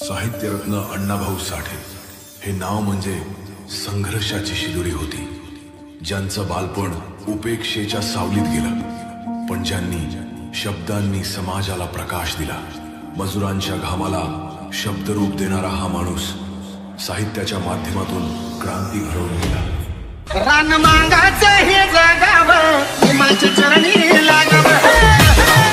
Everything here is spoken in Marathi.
साहित्यरत्न अण्णाभाऊ साठे हे नाव म्हणजे संघर्षाची शिदोरी होती, ज्यांचं बालपण उपेक्षेच्या सावलीत गेलं, पण ज्यांनी शब्दांनी समाजाला प्रकाश दिला. मजुरांच्या घामाला शब्दरूप देणारा हा माणूस साहित्याच्या माध्यमातून क्रांती घडवून गेला. रान मांगाचं हे जगावं, माझ्या चरणी लागावं.